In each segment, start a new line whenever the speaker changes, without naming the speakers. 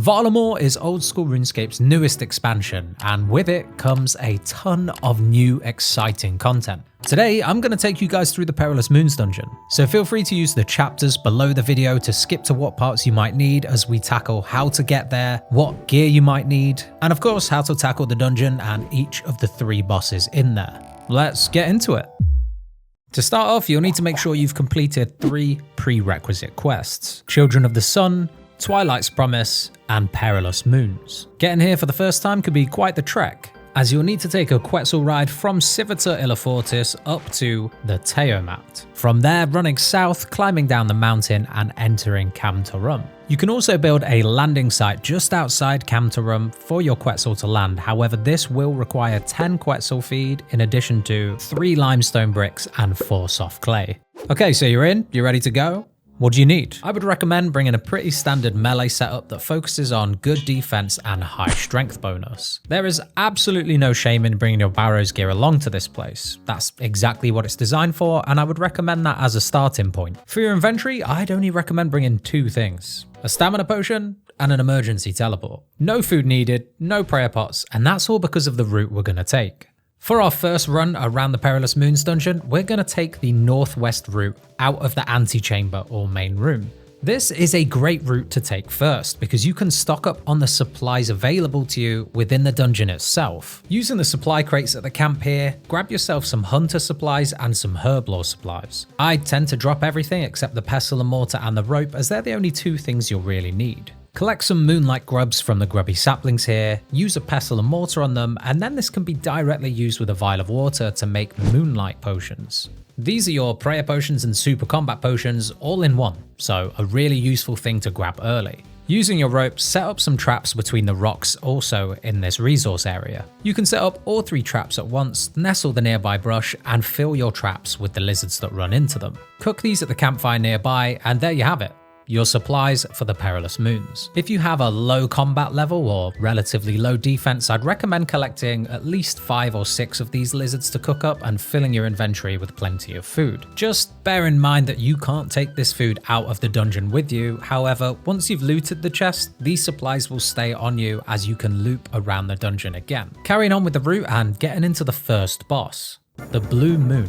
Varlamore is old school RuneScape's newest expansion, and with it comes a ton of new exciting content. Today, I'm going to take you guys through the Perilous Moons Dungeon, so feel free to use the chapters below the video to skip to what parts you might need as we tackle how to get there, what gear you might need, and of course how to tackle the dungeon and each of the 3 bosses in there. Let's get into it. To start off, you'll need to make sure you've completed 3 prerequisite quests: Children of the Sun, Twilight's Promise, and Perilous Moons. Getting here for the first time could be quite the trek, as you'll need to take a Quetzal ride from Civita Illifortis up to the Teomat. From there, running south, climbing down the mountain and entering Camtarum. You can also build a landing site just outside Camtarum for your Quetzal to land, however this will require 10 Quetzal feed in addition to 3 limestone bricks and 4 soft clay. Okay, so you're in, you're ready to go? What do you need? I would recommend bringing a pretty standard melee setup that focuses on good defense and high strength bonus. There is absolutely no shame in bringing your Barrow's gear along to this place. That's exactly what it's designed for, and I would recommend that as a starting point. For your inventory, I'd only recommend bringing 2 things: a stamina potion and an emergency teleport. No food needed, no prayer pots, and that's all because of the route we're gonna take. For our first run around the Perilous Moons Dungeon, we're going to take the northwest route out of the antechamber or main room. This is a great route to take first because you can stock up on the supplies available to you within the dungeon itself. Using the supply crates at the camp here, grab yourself some hunter supplies and some herblore supplies. I tend to drop everything except the pestle and mortar and the rope, as they're the only 2 things you'll really need. Collect some moonlight grubs from the grubby saplings here, use a pestle and mortar on them, and then this can be directly used with a vial of water to make moonlight potions. These are your prayer potions and super combat potions all in one, so a really useful thing to grab early. Using your rope, set up some traps between the rocks also in this resource area. You can set up all 3 traps at once, nestle the nearby brush, and fill your traps with the lizards that run into them. Cook these at the campfire nearby, and there you have it. Your supplies for the Perilous Moons. If you have a low combat level or relatively low defense, I'd recommend collecting at least 5 or 6 of these lizards to cook up and filling your inventory with plenty of food. Just bear in mind that you can't take this food out of the dungeon with you. However, once you've looted the chest, these supplies will stay on you as you can loop around the dungeon again. Carrying on with the route and getting into the first boss, the Blue Moon.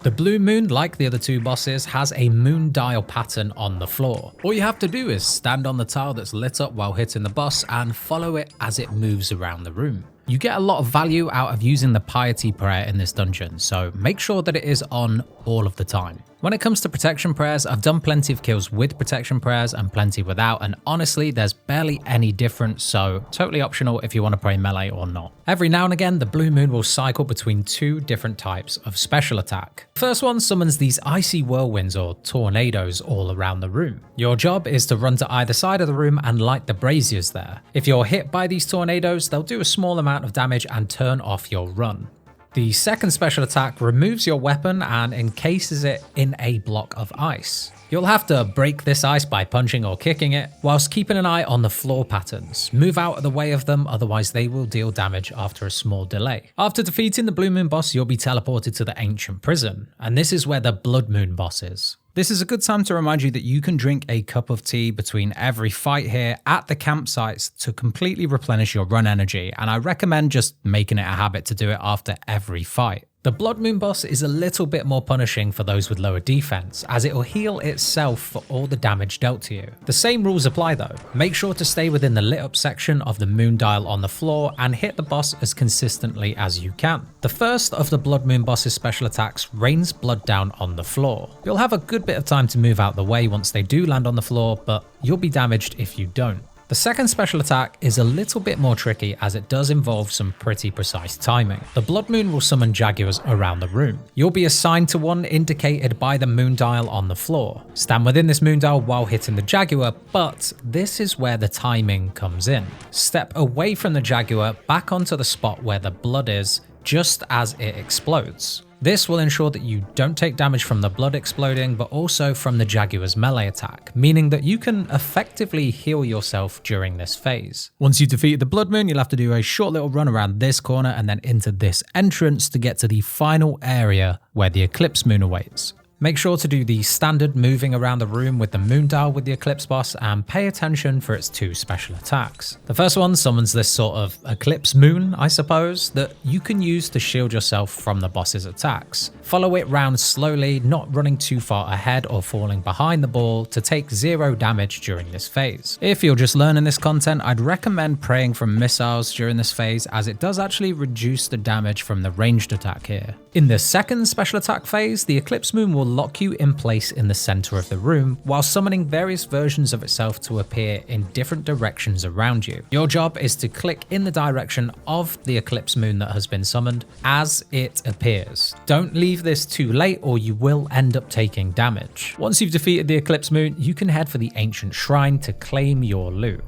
The Blue Moon, like the other 2 bosses, has a moon dial pattern on the floor. All you have to do is stand on the tile that's lit up while hitting the boss and follow it as it moves around the room. You get a lot of value out of using the piety prayer in this dungeon, so make sure that it is on all of the time. When it comes to protection prayers, I've done plenty of kills with protection prayers and plenty without, and honestly there's barely any difference, so totally optional if you want to pray melee or not. Every now and again the Blue Moon will cycle between 2 different types of special attack. The first one summons these icy whirlwinds or tornadoes all around the room. Your job is to run to either side of the room and light the braziers there. If you're hit by these tornadoes, they'll do a small amount of damage and turn off your run. The second special attack removes your weapon and encases it in a block of ice. You'll have to break this ice by punching or kicking it, whilst keeping an eye on the floor patterns. Move out of the way of them, otherwise they will deal damage after a small delay. After defeating the Blue Moon boss, you'll be teleported to the Ancient Prison, and this is where the Blood Moon boss is. This is a good time to remind you that you can drink a cup of tea between every fight here at the campsites to completely replenish your run energy, and I recommend just making it a habit to do it after every fight. The Blood Moon boss is a little bit more punishing for those with lower defense, as it will heal itself for all the damage dealt to you. The same rules apply though. Make sure to stay within the lit up section of the moon dial on the floor and hit the boss as consistently as you can. The first of the Blood Moon boss's special attacks rains blood down on the floor. You'll have a good bit of time to move out the way once they do land on the floor, but you'll be damaged if you don't. The second special attack is a little bit more tricky as it does involve some pretty precise timing. The Blood Moon will summon jaguars around the room. You'll be assigned to one indicated by the moon dial on the floor. Stand within this moon dial while hitting the jaguar, but this is where the timing comes in. Step away from the jaguar back onto the spot where the blood is just as it explodes. This will ensure that you don't take damage from the blood exploding, but also from the Jaguar's melee attack, meaning that you can effectively heal yourself during this phase. Once you defeat the Blood Moon, you'll have to do a short little run around this corner and then into this entrance to get to the final area where the Eclipse Moon awaits. Make sure to do the standard moving around the room with the moon dial with the Eclipse boss and pay attention for its 2 special attacks. The first one summons this sort of Eclipse Moon, I suppose, that you can use to shield yourself from the boss's attacks. Follow it round slowly, not running too far ahead or falling behind the ball to take 0 damage during this phase. If you're just learning this content, I'd recommend praying from missiles during this phase, as it does actually reduce the damage from the ranged attack here. In the second special attack phase, the Eclipse Moon will lock you in place in the center of the room while summoning various versions of itself to appear in different directions around you. Your job is to click in the direction of the Eclipse Moon that has been summoned as it appears. Don't leave this too late or you will end up taking damage. Once you've defeated the Eclipse Moon, you can head for the Ancient Shrine to claim your loot.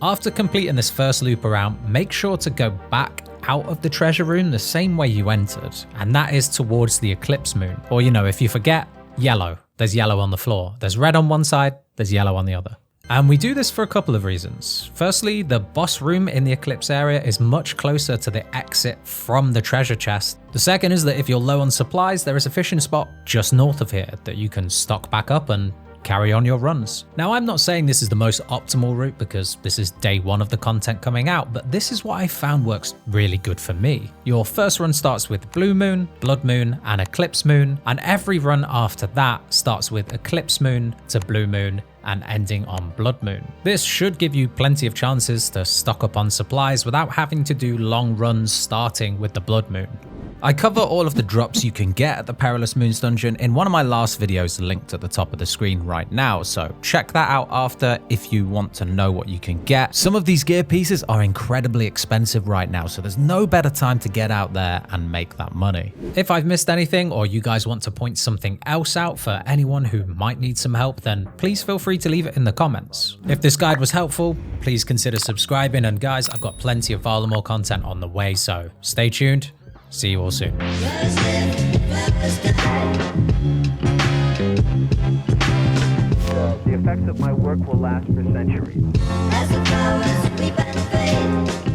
After completing this first loop around, make sure to go back out of the treasure room the same way you entered, and that is towards the Eclipse Moon. Or, you know, if you forget, yellow. There's yellow on the floor. There's red on one side, there's yellow on the other. And we do this for a couple of reasons. Firstly, the boss room in the Eclipse area is much closer to the exit from the treasure chest. The second is that if you're low on supplies, there is a fishing spot just north of here that you can stock back up and carry on your runs. Now, I'm not saying this is the most optimal route because this is day 1 of the content coming out, but this is what I found works really good for me. Your first run starts with Blue Moon, Blood Moon, and Eclipse Moon, and every run after that starts with Eclipse Moon to Blue Moon and ending on Blood Moon. This should give you plenty of chances to stock up on supplies without having to do long runs starting with the Blood Moon. I cover all of the drops you can get at the Perilous Moons Dungeon in one of my last videos linked at the top of the screen right now, so check that out after if you want to know what you can get. Some of these gear pieces are incredibly expensive right now, so there's no better time to get out there and make that money. If I've missed anything or you guys want to point something else out for anyone who might need some help, then please feel free to leave it in the comments. If this guide was helpful, please consider subscribing, and guys, I've got plenty of Varlamore content on the way, so stay tuned. See you all soon.
The effects of my work will last for centuries. As the flowers weep and fade.